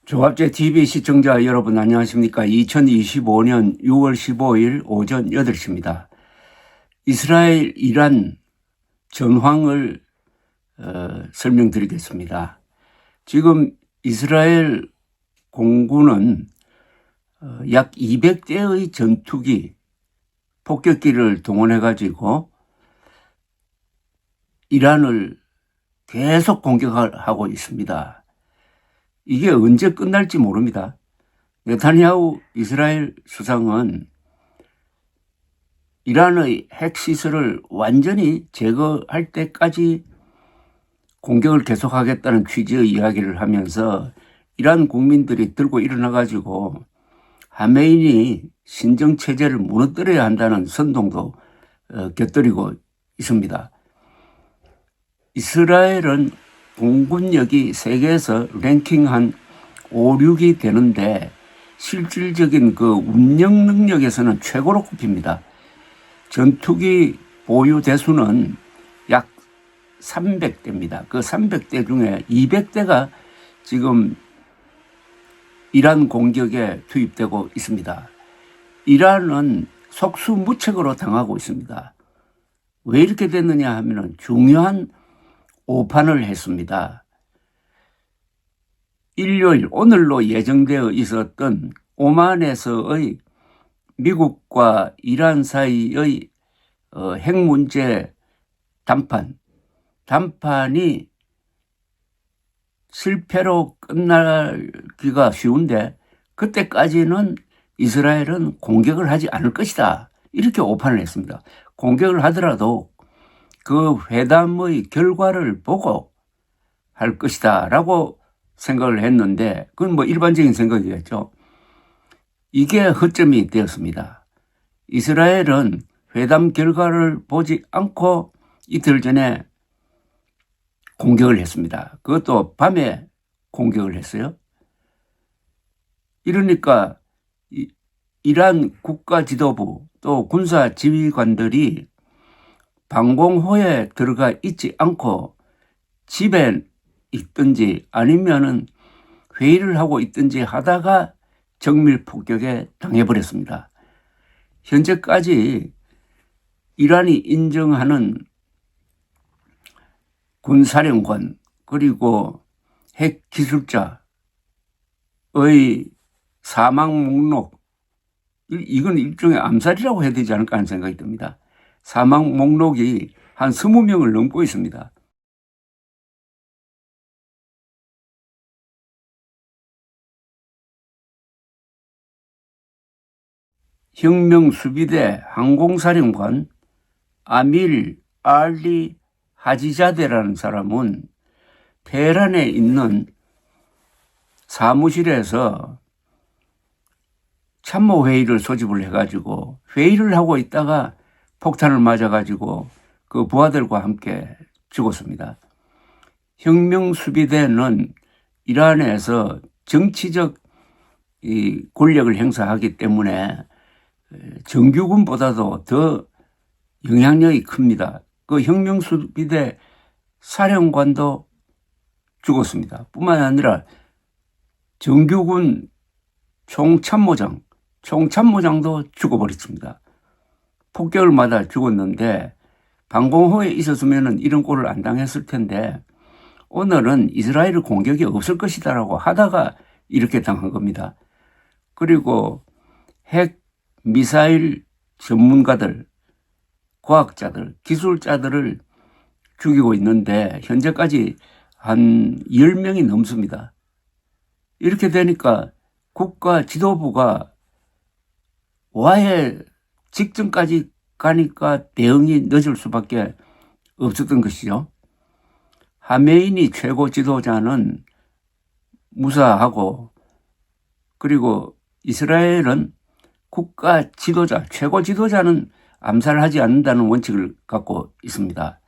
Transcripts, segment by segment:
조갑제 TV 시청자 여러분 안녕하십니까? 2025년 6월 15일 오전 8시입니다. 이스라엘 이란 전황을 설명드리겠습니다. 지금 이스라엘 공군은 약 200대의 전투기, 폭격기를 동원해 가지고 이란을 계속 공격하고 있습니다. 이게 언제 끝날지 모릅니다. 네타냐후 이스라엘 수상은 이란의 핵시설을 완전히 제거할 때까지 공격을 계속하겠다는 취지의 이야기를 하면서 이란 국민들이 들고 일어나가지고 하메인이 신정체제를 무너뜨려야 한다는 선동도 곁들이고 있습니다. 이스라엘은 공군력이 세계에서 랭킹 한 5, 6이 되는데 실질적인 그 운영 능력에서는 최고로 꼽힙니다. 전투기 보유 대수는 약 300대입니다. 그 300대 중에 200대가 지금 이란 공격에 투입되고 있습니다. 이란은 속수무책으로 당하고 있습니다. 왜 이렇게 됐느냐 하면 중요한 오판을 했습니다. 일요일 오늘로 예정되어 있었던 오만에서의 미국과 이란 사이의 핵 문제 담판이 실패로 끝나기가 쉬운데 그때까지는 이스라엘은 공격을 하지 않을 것이다. 이렇게 오판을 했습니다. 공격을 하더라도 그 회담의 결과를 보고 할 것이다 라고 생각을 했는데 그건 뭐 일반적인 생각이겠죠. 이게 허점이 되었습니다. 이스라엘은 회담 결과를 보지 않고 이틀 전에 공격을 했습니다. 그것도 밤에 공격을 했어요. 이러니까 이란 국가 지도부 또 군사 지휘관들이 방공호에 들어가 있지 않고 집에 있든지 아니면은 회의를 하고 있든지 하다가 정밀 폭격에 당해버렸습니다. 현재까지 이란이 인정하는 군사령관 그리고 핵기술자의 사망 목록, 이건 일종의 암살이라고 해야 되지 않을까 하는 생각이 듭니다. 사망 목록이 한 20명을 넘고 있습니다. 혁명수비대 항공사령관 아밀 알리 하지자데라는 사람은 테헤란에 있는 사무실에서 참모회의를 소집을 해가지고 회의를 하고 있다가 폭탄을 맞아가지고 그 부하들과 함께 죽었습니다. 혁명수비대는 이란에서 정치적 이 권력을 행사하기 때문에 정규군보다도 더 영향력이 큽니다. 그 혁명수비대 사령관도 죽었습니다. 뿐만 아니라 정규군 총참모장도 죽어버렸습니다. 폭격을 맞아 죽었는데 방공호에 있었으면 이런 꼴을 안 당했을 텐데 오늘은 이스라엘 공격이 없을 것이다라고 하다가 이렇게 당한 겁니다. 그리고 핵 미사일 전문가들, 과학자들, 기술자들을 죽이고 있는데 현재까지 한 10명이 넘습니다. 이렇게 되니까 국가 지도부가 와해 직전까지 가니까 대응이 늦을 수밖에 없었던 것이죠. 하메인이 최고 지도자는 무사하고 그리고 이스라엘은 국가 지도자, 최고 지도자는 암살하지 않는다는 원칙을 갖고 있습니다.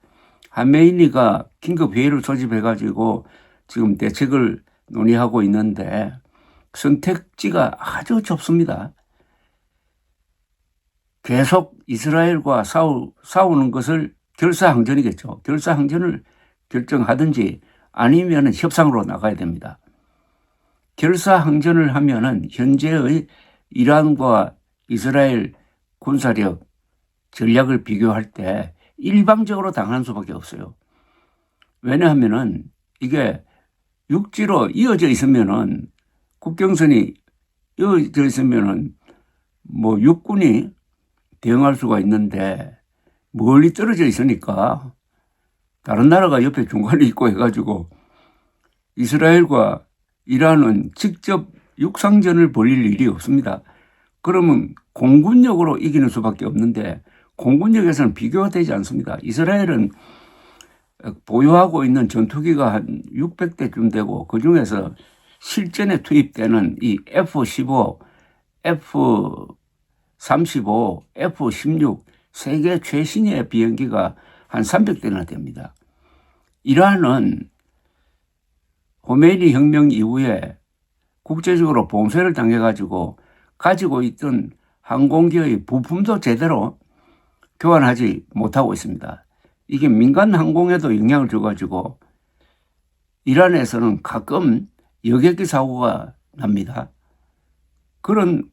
하메이니가 긴급 회의를 소집해가지고 지금 대책을 논의하고 있는데 선택지가 아주 좁습니다. 계속 이스라엘과 싸우는 것을 결사항전이겠죠. 결사항전을 결정하든지 아니면 협상으로 나가야 됩니다. 결사항전을 하면은 현재의 이란과 이스라엘 군사력, 전략을 비교할 때 일방적으로 당하는 수밖에 없어요. 왜냐하면은 이게 육지로 이어져 있으면은 국경선이 이어져 있으면은 뭐 육군이 대응할 수가 있는데 멀리 떨어져 있으니까 다른 나라가 옆에 중간에 있고 해가지고 이스라엘과 이란은 직접 육상전을 벌일 일이 없습니다. 그러면 공군력으로 이기는 수밖에 없는데 공군력에서는 비교가 되지 않습니다. 이스라엘은 보유하고 있는 전투기가 한 600대쯤 되고 그중에서 실전에 투입되는 이 F-15, F-35, F-16 세계 최신의 비행기가 한 300대나 됩니다. 이란은 호메이니 혁명 이후에 국제적으로 봉쇄를 당해가지고 가지고 있던 항공기의 부품도 제대로 교환하지 못하고 있습니다. 이게 민간 항공에도 영향을 줘가지고 이란에서는 가끔 여객기 사고가 납니다. 그런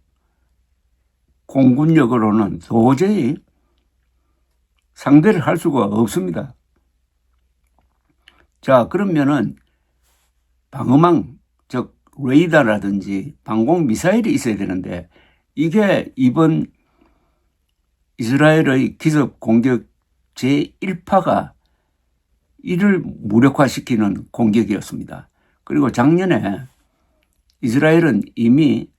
공군력으로는 도저히 상대를 할 수가 없습니다. 자, 그러면은 방어망, 즉 레이더라든지 방공 미사일이 있어야 되는데 이게 이번 이스라엘의 기습 공격 제1파가 이를 무력화시키는 공격이었습니다. 그리고 작년에 이스라엘은 이미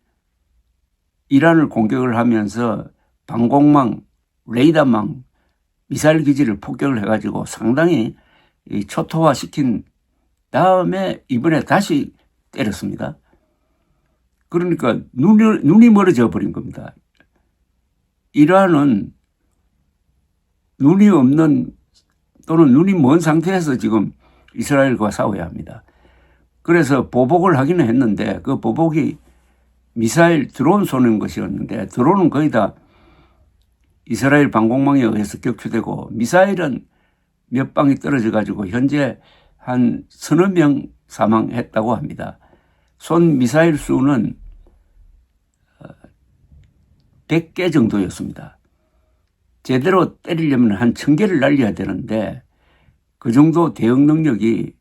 이란을 공격을 하면서 방공망, 레이더망, 미사일 기지를 폭격을 해가지고 상당히 초토화시킨 다음에 이번에 다시 때렸습니다. 그러니까 눈이 멀어져 버린 겁니다. 이란은 눈이 없는 또는 눈이 먼 상태에서 지금 이스라엘과 싸워야 합니다. 그래서 보복을 하기는 했는데 그 보복이 미사일 드론 쏘는 것이었는데 드론은 거의 다 이스라엘 방공망에 의해서 격추되고 미사일은 몇 방이 떨어져 가지고 현재 한 서너 명 사망했다고 합니다. 쏜 미사일 수는 100개 정도였습니다. 제대로 때리려면 한 1000개를 날려야 되는데 그 정도 대응 능력이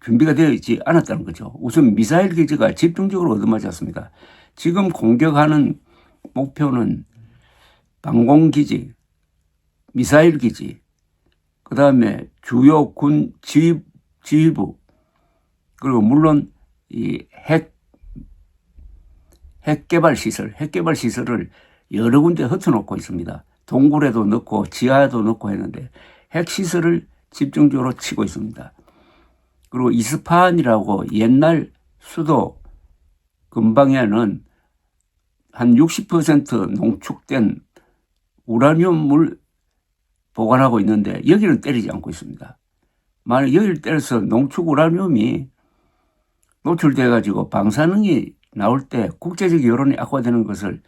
준비가 되어 있지 않았다는 거죠. 우선 미사일 기지가 집중적으로 얻어맞았습니다. 지금 공격하는 목표는 방공기지, 미사일 기지, 그 다음에 주요 군 지휘부, 그리고 물론 이 핵개발 시설을 여러 군데 흩어놓고 있습니다. 동굴에도 넣고 지하에도 넣고 했는데 핵시설을 집중적으로 치고 있습니다. 그리고 이스파한이라고 옛날 수도 근방에는 한 60% 농축된 우라늄을 보관하고 있는데 여기는 때리지 않고 있습니다. 만약 여기를 때려서 농축 우라늄이 노출돼 가지고 방사능이 나올 때 국제적 여론이 악화되는 것을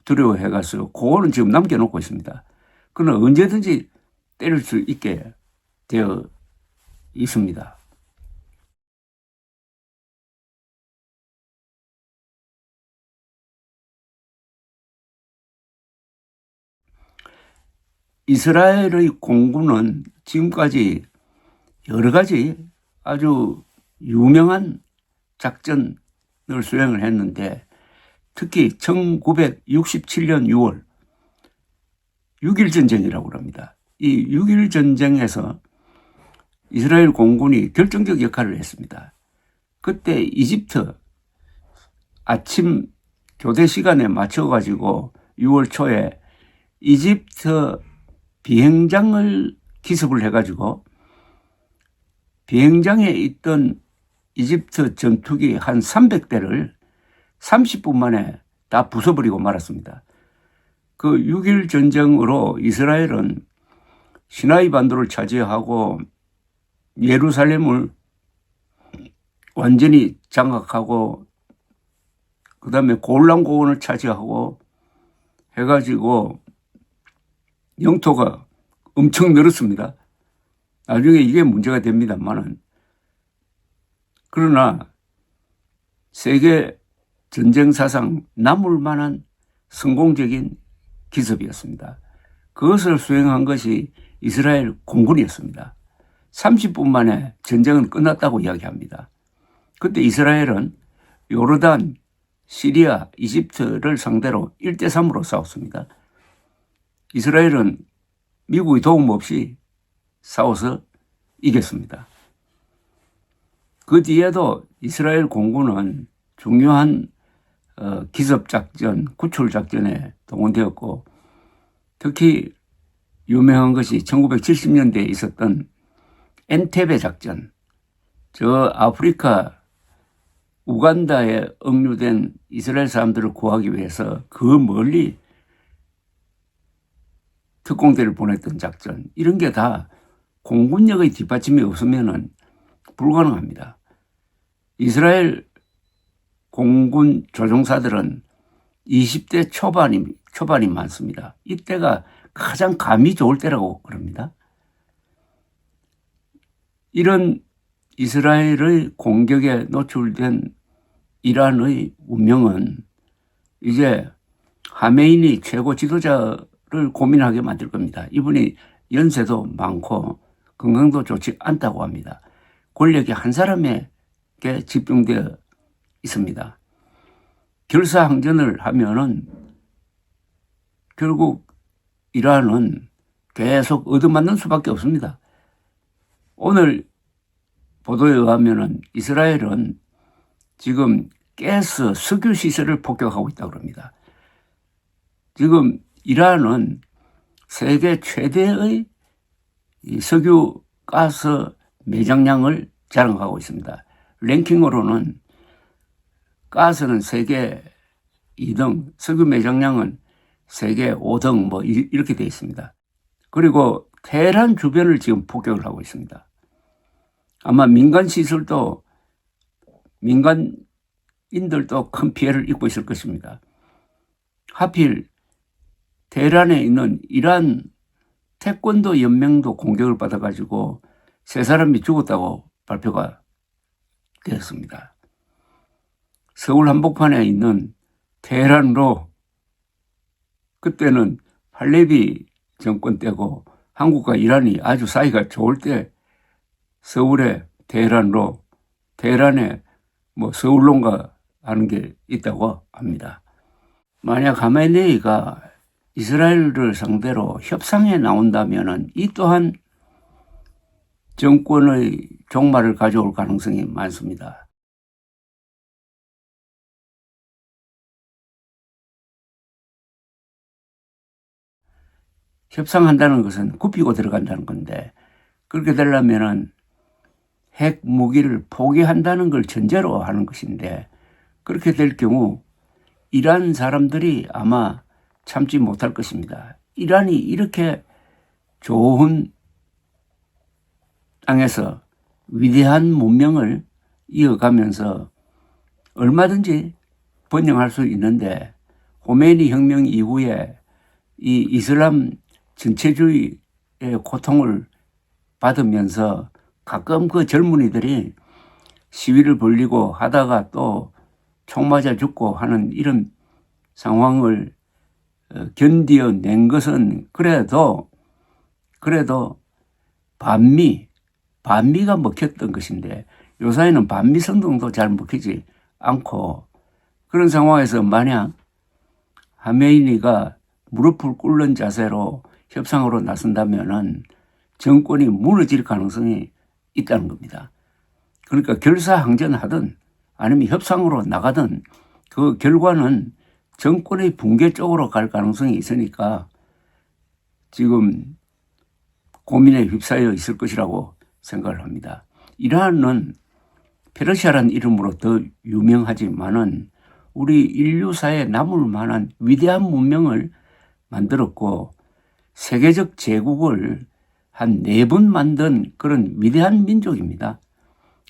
두려워해가지고 그거는 지금 남겨놓고 있습니다. 그러나 언제든지 때릴 수 있게 되어 있습니다. 이스라엘의 공군은 지금까지 여러 가지 아주 유명한 작전을 수행을 했는데 특히 1967년 6월 6.1 전쟁이라고 합니다. 이 6.1 전쟁에서 이스라엘 공군이 결정적 역할을 했습니다. 그때 이집트 아침 교대 시간에 맞춰가지고 6월 초에 이집트 비행장을 기습을 해가지고 비행장에 있던 이집트 전투기 한 300대를 30분 만에 다 부숴버리고 말았습니다. 그 6.1 전쟁으로 이스라엘은 시나이 반도를 차지하고 예루살렘을 완전히 장악하고 그 다음에 골란 고원을 차지하고 해가지고 영토가 엄청 늘었습니다. 나중에 이게 문제가 됩니다만은 그러나 세계 전쟁 사상 남을 만한 성공적인 기습이었습니다. 그것을 수행한 것이 이스라엘 공군이었습니다. 30분 만에 전쟁은 끝났다고 이야기합니다. 그때 이스라엘은 요르단, 시리아, 이집트를 상대로 1대3으로 싸웠습니다. 이스라엘은 미국의 도움 없이 싸워서 이겼습니다. 그 뒤에도 이스라엘 공군은 중요한 기습작전, 구출작전에 동원되었고, 특히 유명한 것이 1970년대에 있었던 엔테베 작전, 저 아프리카 우간다에 억류된 이스라엘 사람들을 구하기 위해서 그 멀리 특공대를 보냈던 작전, 이런 게 다 공군력의 뒷받침이 없으면 불가능합니다. 이스라엘 공군 조종사들은 20대 초반이 많습니다. 이때가 가장 감이 좋을 때라고 그럽니다. 이런 이스라엘의 공격에 노출된 이란의 운명은 이제 하메이니 최고 지도자를 고민하게 만들 겁니다. 이분이 연세도 많고 건강도 좋지 않다고 합니다. 권력이 한 사람에게 집중되어 있습니다. 결사항전을 하면은 결국 이란은 계속 얻어맞는 수밖에 없습니다. 오늘 보도에 의하면은 이스라엘은 지금 가스, 석유 시설을 폭격하고 있다고 합니다. 지금 이란은 세계 최대의 석유, 가스 매장량을 자랑하고 있습니다. 랭킹으로는 가스는 세계 2등, 석유 매장량은 세계 5등 뭐 이렇게 되어 있습니다. 그리고 테헤란 주변을 지금 폭격을 하고 있습니다. 아마 민간 시설도 민간인들도 큰 피해를 입고 있을 것입니다. 하필 테헤란에 있는 이란 태권도 연맹도 공격을 받아가지고 3사람이 죽었다고 발표가 되었습니다. 서울 한복판에 있는 테헤란로, 그때는 팔레비 정권 때고 한국과 이란이 아주 사이가 좋을 때 서울에 테헤란로, 테헤란에 뭐 서울론가 하는 게 있다고 합니다. 만약 하메네이가 이스라엘을 상대로 협상에 나온다면은 이 또한 정권의 종말을 가져올 가능성이 많습니다. 협상한다는 것은 굽히고 들어간다는 건데, 그렇게 되려면은 핵 무기를 포기한다는 걸 전제로 하는 것인데, 그렇게 될 경우 이란 사람들이 아마 참지 못할 것입니다. 이란이 이렇게 좋은 땅에서 위대한 문명을 이어가면서 얼마든지 번영할 수 있는데, 호메니 혁명 이후에 이 이슬람 전체주의의 고통을 받으면서 가끔 그 젊은이들이 시위를 벌이고 하다가 또 총 맞아 죽고 하는 이런 상황을 견디어낸 것은 그래도 반미가 먹혔던 것인데, 요사이는 반미 선동도 잘 먹히지 않고, 그런 상황에서 만약 하메이니가 무릎을 꿇는 자세로 협상으로 나선다면은 정권이 무너질 가능성이 있다는 겁니다. 그러니까 결사항전하든 아니면 협상으로 나가든 그 결과는 정권의 붕괴 쪽으로 갈 가능성이 있으니까 지금 고민에 휩싸여 있을 것이라고 생각을 합니다. 이란은 페르시아라는 이름으로 더 유명하지만은 우리 인류사에 남을 만한 위대한 문명을 만들었고, 세계적 제국을 한 4번 만든 그런 위대한 민족입니다.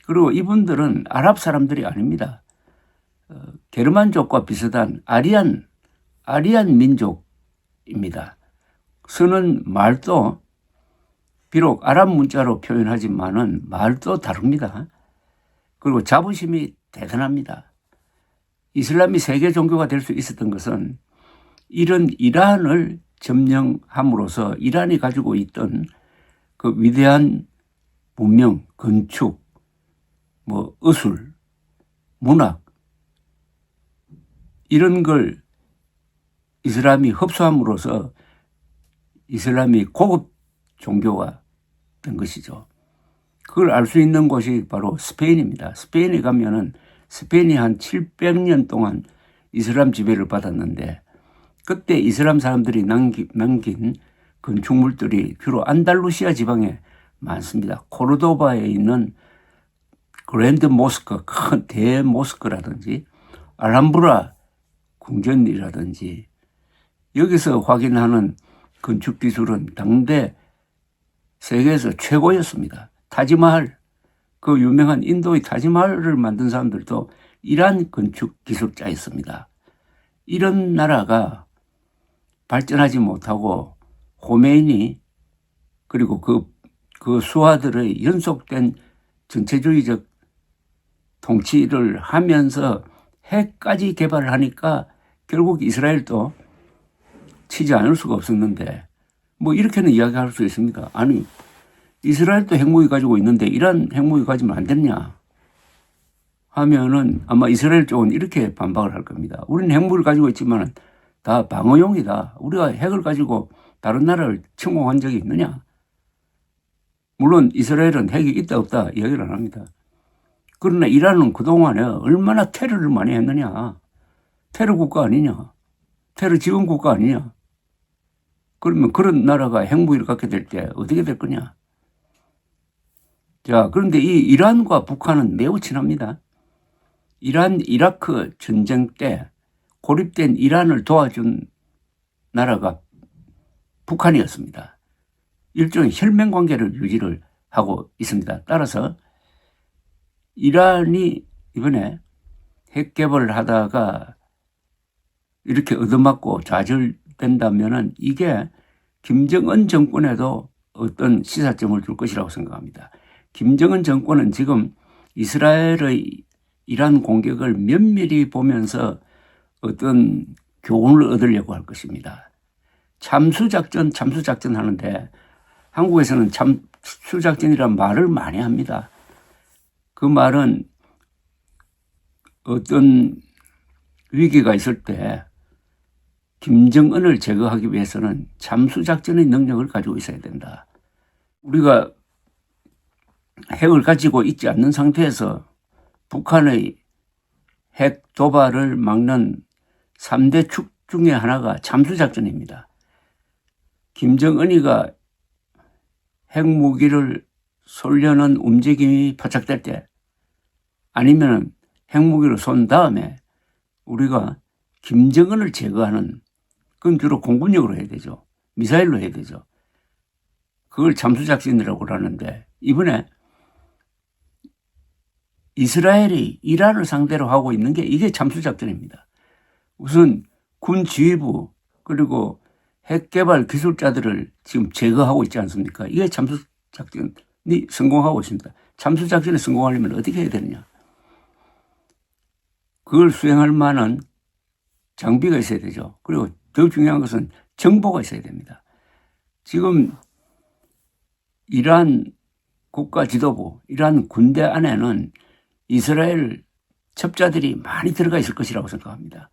그리고 이분들은 아랍 사람들이 아닙니다. 게르만족과 비슷한 아리안 민족입니다. 쓰는 말도 비록 아랍 문자로 표현하지만은 말도 다릅니다. 그리고 자부심이 대단합니다. 이슬람이 세계 종교가 될 수 있었던 것은 이런 이란을 점령함으로써 이란이 가지고 있던 그 위대한 문명, 건축, 의술, 문학 이런 걸 이슬람이 흡수함으로써 이슬람이 고급 종교가 된 것이죠. 그걸 알 수 있는 곳이 바로 스페인입니다. 스페인에 가면은 스페인이 한 700년 동안 이슬람 지배를 받았는데 그때 이슬람 사람들이 남긴 건축물들이 주로 안달루시아 지방에 많습니다. 코르도바에 있는 그랜드 모스크, 큰 대모스크라든지 알함브라 궁전이라든지 여기서 확인하는 건축 기술은 당대 세계에서 최고였습니다. 타지마할, 그 유명한 인도의 타지마할을 만든 사람들도 이란 건축 기술자였습니다. 이런 나라가 발전하지 못하고 호메이니 그리고 그 수하들의 연속된 전체주의적 통치를 하면서 핵까지 개발을 하니까 결국 이스라엘도 치지 않을 수가 없었는데 이렇게는 이야기할 수 있습니까? 아니 이스라엘도 핵무기 가지고 있는데 이란 핵무기 가지면 안 됐냐 하면은 아마 이스라엘 쪽은 이렇게 반박을 할 겁니다. 우리는 핵무기를 가지고 있지만 다 방어용이다. 우리가 핵을 가지고 다른 나라를 침공한 적이 있느냐? 물론 이스라엘은 핵이 있다 없다 이야기를 안 합니다. 그러나 이란은 그동안에 얼마나 테러를 많이 했느냐. 테러 국가 아니냐. 테러 지원 국가 아니냐. 그러면 그런 나라가 핵무기를 갖게 될 때 어떻게 될 거냐. 자, 그런데 이 이란과 북한은 매우 친합니다. 이란 이라크 전쟁 때 고립된 이란을 도와준 나라가 북한이었습니다. 일종의 혈맹 관계를 유지를 하고 있습니다. 따라서 이란이 이번에 핵 개발을 하다가 이렇게 얻어맞고 좌절된다면은 이게 김정은 정권에도 어떤 시사점을 줄 것이라고 생각합니다. 김정은 정권은 지금 이스라엘의 이란 공격을 면밀히 보면서 어떤 교훈을 얻으려고 할 것입니다. 참수작전 하는데 한국에서는 참수작전이란 말을 많이 합니다. 그 말은 어떤 위기가 있을 때 김정은을 제거하기 위해서는 참수작전의 능력을 가지고 있어야 된다. 우리가 핵을 가지고 있지 않는 상태에서 북한의 핵 도발을 막는 3대 축 중에 하나가 참수작전입니다. 김정은이가 핵무기를 쏠려는 움직임이 포착될 때 아니면 핵무기를 쏜 다음에 우리가 김정은을 제거하는 그건 주로 공군력으로 해야 되죠. 미사일로 해야 되죠. 그걸 참수작전이라고 하는데 이번에 이스라엘이 이란을 상대로 하고 있는 게 이게 참수작전입니다. 우선 군 지휘부 그리고 핵개발 기술자들을 지금 제거하고 있지 않습니까? 이게 참수작전이 성공하고 있습니다. 참수작전이 성공하려면 어떻게 해야 되느냐? 그걸 수행할 만한 장비가 있어야 되죠. 그리고 더 중요한 것은 정보가 있어야 됩니다. 지금 이란 국가 지도부, 이란 군대 안에는 이스라엘 첩자들이 많이 들어가 있을 것이라고 생각합니다.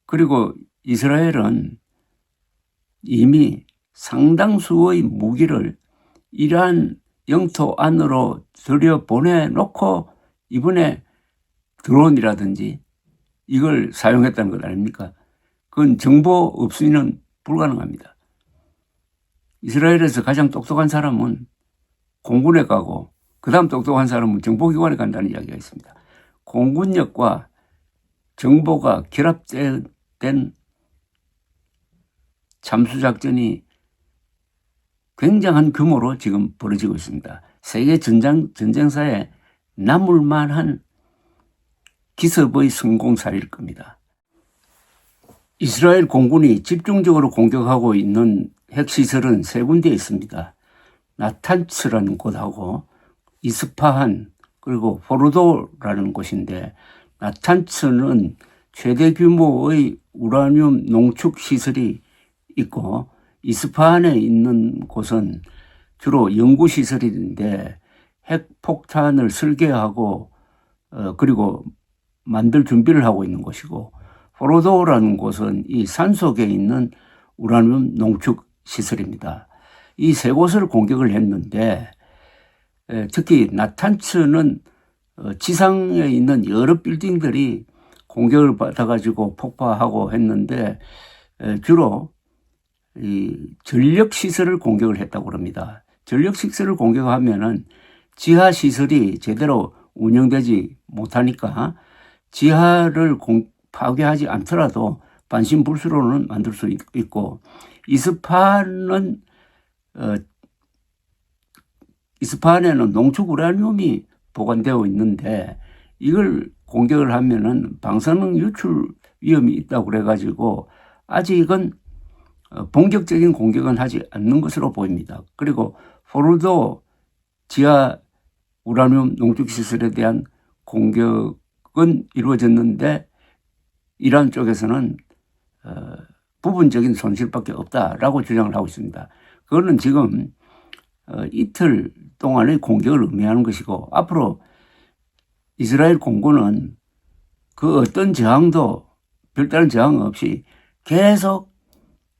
그리고 이스라엘은 이미 상당수의 무기를 이란 영토 안으로 들여보내놓고 이번에 드론이라든지 이걸 사용했다는 것 아닙니까? 그건 정보 없이는 불가능합니다. 이스라엘에서 가장 똑똑한 사람은 공군에 가고 그 다음 똑똑한 사람은 정보기관에 간다는 이야기가 있습니다. 공군력과 정보가 결합된 참수작전이 굉장한 규모로 지금 벌어지고 있습니다. 세계 전쟁사에 남을 만한 기습의 성공 사례일 겁니다. 이스라엘 공군이 집중적으로 공격하고 있는 핵시설은 세 군데에 있습니다. 나탄츠라는 곳하고 이스파한 그리고 포르도라는 곳인데 나탄츠는 최대 규모의 우라늄 농축 시설이 있고 이스파한에 있는 곳은 주로 연구 시설인데 핵폭탄을 설계하고 그리고 만들 준비를 하고 있는 곳이고 포르도라는 곳은 이 산속에 있는 우라늄 농축 시설입니다. 이 세 곳을 공격을 했는데 특히 나탄츠는 지상에 있는 여러 빌딩들이 공격을 받아가지고 폭파하고 했는데 주로 이 전력 시설을 공격을 했다고 합니다. 전력 시설을 공격하면은 지하 시설이 제대로 운영되지 못하니까 지하를 파괴하지 않더라도 반신불수로는 만들 수 있고 이스파한에는 농축 우라늄이 보관되어 있는데 이걸 공격을 하면은 방사능 유출 위험이 있다고 그래가지고 아직은 본격적인 공격은 하지 않는 것으로 보입니다. 그리고 포르도 지하 우라늄 농축시설에 대한 공격은 이루어졌는데 이란 쪽에서는 부분적인 손실밖에 없다라고 주장을 하고 있습니다. 그거는 지금 이틀 동안의 공격을 의미하는 것이고 앞으로 이스라엘 공군은 그 어떤 저항도 별다른 저항 없이 계속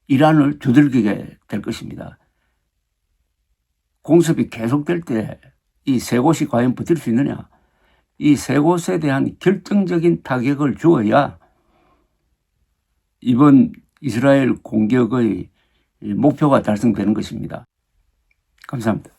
이란을 두들기게 될 것입니다. 공습이 계속될 때 이 세 곳이 과연 버틸 수 있느냐? 이 세 곳에 대한 결정적인 타격을 주어야 이번 이스라엘 공격의 목표가 달성되는 것입니다. 감사합니다.